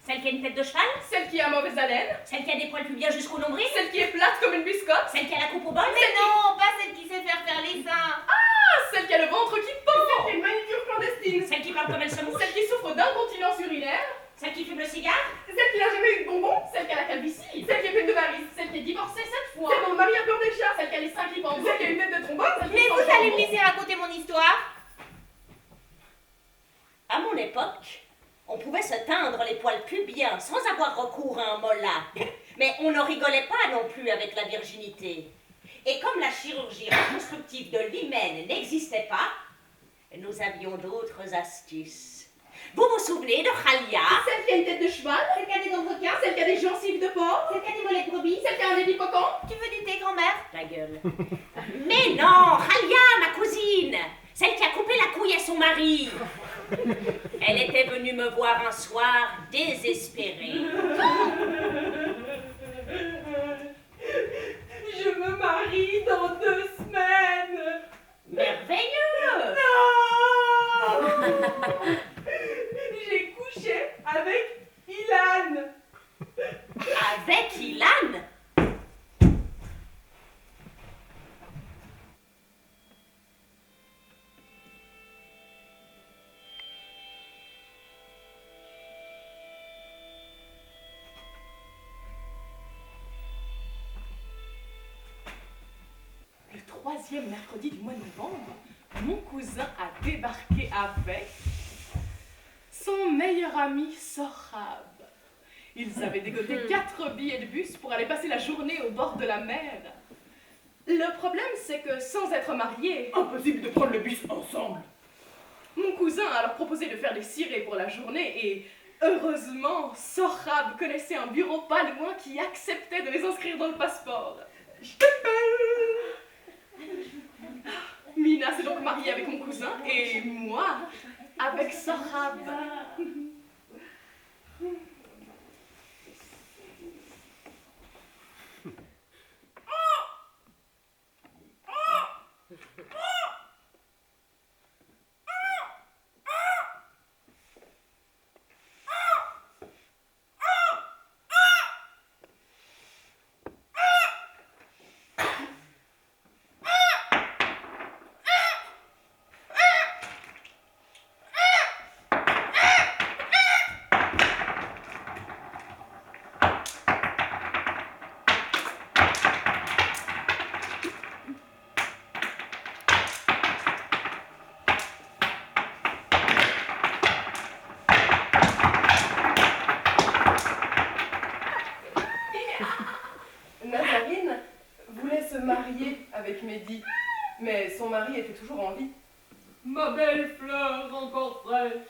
Celle qui a une tête de cheval? Celle qui a mauvaise haleine? Celle qui a des poils pubiens jusqu'au nombril? Celle qui est plate comme une biscotte? Celle qui a la coupe au bol? Mais non, pas celle qui sait faire les seins. Ah, celle qui a le ventre qui pend? Celle qui a une manicure clandestine? Celle qui parle comme elle se mouche? Celle qui souffre d'incontinence urinaire? Celle qui fume le cigare? Celle qui n'a jamais eu de bonbons? Celle qui a la calvitie? Celle qui est pleine de varices? Celle qui est divorcée 7 fois? Celle dont le mari a peur des chats? Celle qui a les seins qui pendent? Celle qui a une tête de trombone? Mais vous allez me laisser raconter mon histoire? À mon époque, on pouvait se teindre les poils pubiens sans avoir recours à un mola. Mais on ne rigolait pas non plus avec la virginité. Et comme la chirurgie reconstructive de l'hymen n'existait pas, nous avions d'autres astuces. Vous vous souvenez de Khalia? Celle qui a une tête de cheval? Celle qui a des dents de requin? Celle qui a des gencives de porc? Celle qui a des mollets de brebis? Celle qui a un nez hippocampe? Tu veux du thé, grand-mère? Ta gueule. Mais non, Khalia, ma cousine, celle qui a coupé la couille à son mari. Elle était venue me voir un soir désespérée. Je me marie dans 2 semaines. Merveilleux. Non. J'ai couché avec Ilan. Avec Ilan? Le 3e mercredi du mois de novembre, mon cousin a débarqué avec son meilleur ami Sohrab. Ils avaient dégoté 4 billets de bus pour aller passer la journée au bord de la mer. Le problème, c'est que sans être mariés, impossible de prendre le bus ensemble. Mon cousin a alors proposé de faire des cirés pour la journée et heureusement, Sohrab connaissait un bureau pas loin qui acceptait de les inscrire dans le passeport. Je t'appelle. Mina s'est donc mariée avec mon cousin et moi avec Sohrab. Nazarine voulait se marier avec Mehdi, mais son mari était toujours en vie. Ma belle fleur encore fraîche,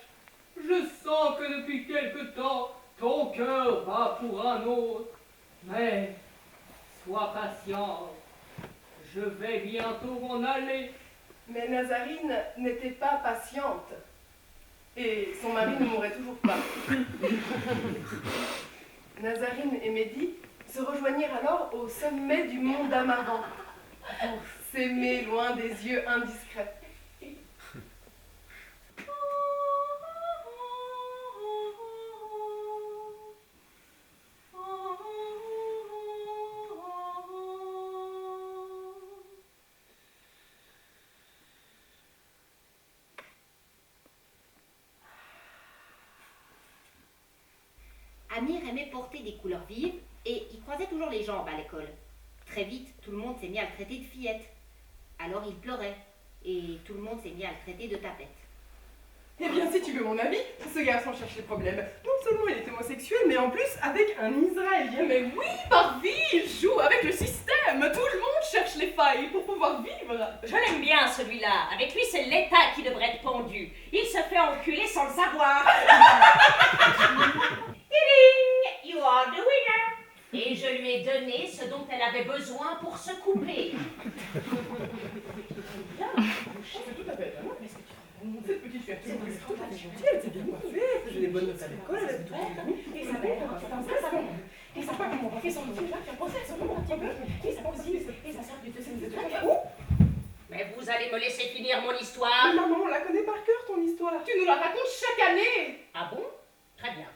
je sens que depuis quelque temps, ton cœur bat pour un autre. Mais, sois patiente, je vais bientôt m'en aller. Mais Nazarine n'était pas patiente. Et son mari ne mourrait toujours pas. Nazarine et Mehdi se rejoignirent alors au sommet du mont d'Amaran pour s'aimer loin des yeux indiscrets. Amir aimait porter des couleurs vives et il croisait toujours les jambes à l'école. Très vite, tout le monde s'est mis à le traiter de fillette. Alors il pleurait et tout le monde s'est mis à le traiter de tapette. Eh bien, si tu veux mon avis, ce garçon cherche les problèmes. Non seulement il est homosexuel, mais en plus avec un Israélien. Mais oui, Barbie, il joue avec le système. Tout le monde cherche les failles pour pouvoir vivre. Je l'aime bien celui-là. Avec lui, c'est l'État qui devrait être pendu. Il se fait enculer sans le savoir. You are the winner. Et je lui ai donné ce dont elle avait besoin pour se couper. C'est tout à fait étonnant. Qu'est-ce que tu racontes? Cette petite fille, c'est gentille, elle s'est bien coiffée. J'ai des bonnes notes à l'école, elle a tout et sa mère, et sa femme, on fait son petit plat, qui a pensé à son nom un petit peu, et sa cousine, et sa soeur du deuxième de Mais vous allez me laisser finir mon histoire. Maman, on la connaît par cœur, ton histoire. Tu nous la racontes chaque année. Ah bon? Très bien.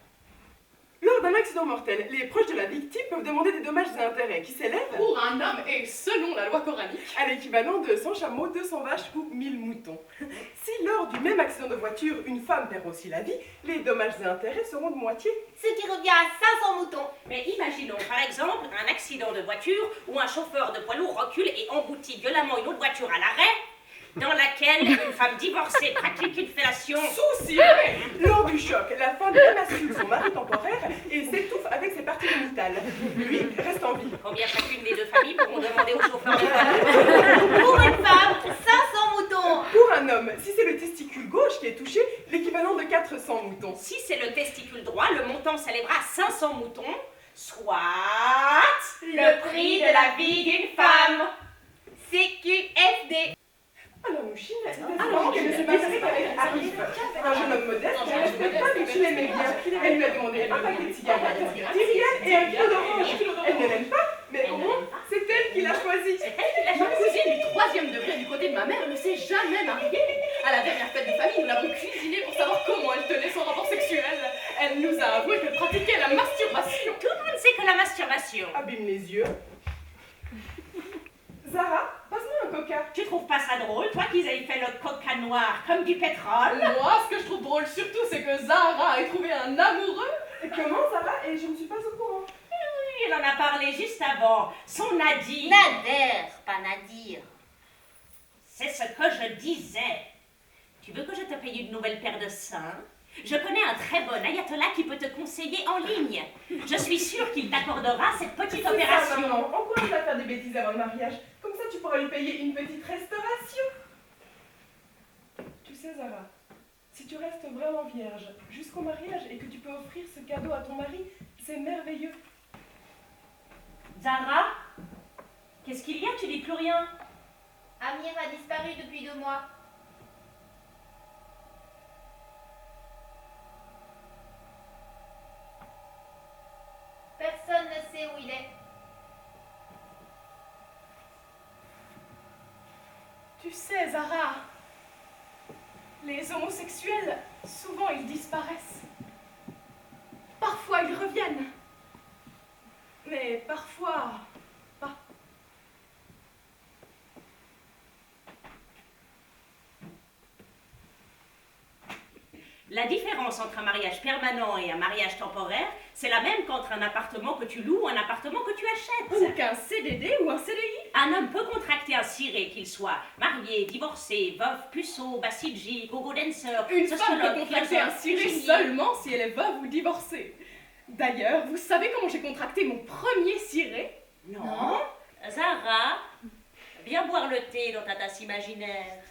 Lors d'un accident mortel, les proches de la victime peuvent demander des dommages et intérêts qui s'élèvent Pour un homme, et selon la loi coranique, à l'équivalent de 100 chameaux, 200 vaches ou 1000 moutons. Si lors du même accident de voiture, une femme perd aussi la vie, les dommages et intérêts seront de moitié. Ce qui revient à 500 moutons. Mais imaginons par exemple un accident de voiture où un chauffeur de poids lourd recule et emboutit violemment une autre voiture à l'arrêt, dans laquelle une femme divorcée pratique une fellation. souci. Lors du choc, la femme émascule son mari temporaire et s'étouffe avec ses parties génitales. Lui reste en vie. Combien chacune des deux familles pourront demander au chauffeur de poids lourd? Pour une femme, 500 moutons. Pour un homme, si c'est le testicule gauche qui est touché, l'équivalent de 400 moutons. Si c'est le testicule droit, le montant s'élèvera à 500 moutons, soit le prix de la vie d'une femme. CQFD. Alors, Mouchine, alors qu'elle ne s'est pas passée avec Arif, un jeune homme modeste, elle ne respecte pas mais tu l'aimais bien. Elle lui a demandé un paquet de cigarettes, et un kilo d'orange. Elle ne l'aime pas, mais au moins, c'est elle qui l'a choisi. Ma cousine du 3e degré du côté de ma mère ne s'est jamais mariée. À la dernière fête de famille, nous l'avons cuisinée pour savoir comment elle tenait son rapport sexuel. Elle nous a avoué qu'elle pratiquait la masturbation. Tout le monde sait que la masturbation. Abîme les yeux. Zara, passe-moi un coca. Tu trouves pas ça drôle, toi qu'ils aient fait le coca noir comme du pétrole? Moi, ce que je trouve drôle surtout, c'est que Zara ait trouvé un amoureux. Et comment, Zara? Et je ne suis pas au courant. Oui, elle en a parlé juste avant. Son Nadir. Nader, pas Nadir. C'est ce que je disais. Tu veux que je te paye une nouvelle paire de seins? Je connais un très bon ayatollah qui peut te conseiller en ligne. Je suis sûre qu'il t'accordera cette petite C'est ça, opération. maman. Encourage à faire des bêtises avant le mariage. Comme ça, tu pourras lui payer une petite restauration. Tu sais, Zara, si tu restes vraiment vierge jusqu'au mariage et que tu peux offrir ce cadeau à ton mari, c'est merveilleux. Zara, qu'est-ce qu'il y a? Tu dis plus rien. Amir a disparu depuis 2 mois. Personne ne sait où il est. Tu sais, Zara, les homosexuels, souvent ils disparaissent. Parfois ils reviennent. Mais parfois pas. La différence entre un mariage permanent et un mariage temporaire, c'est la même qu'entre un appartement que tu loues ou un appartement que tu achètes. Ou qu'un CDD ou un CDI. Un homme peut contracter un ciré, qu'il soit marié, divorcé, veuf, puceau, bassidji, gogo dancer, Une femme sociologue, peut contracter un philosophe, ciré génie. seulement si elle est veuve ou divorcée. D'ailleurs, vous savez comment j'ai contracté mon premier ciré? Non. Zara, viens boire le thé dans ta tasse imaginaire.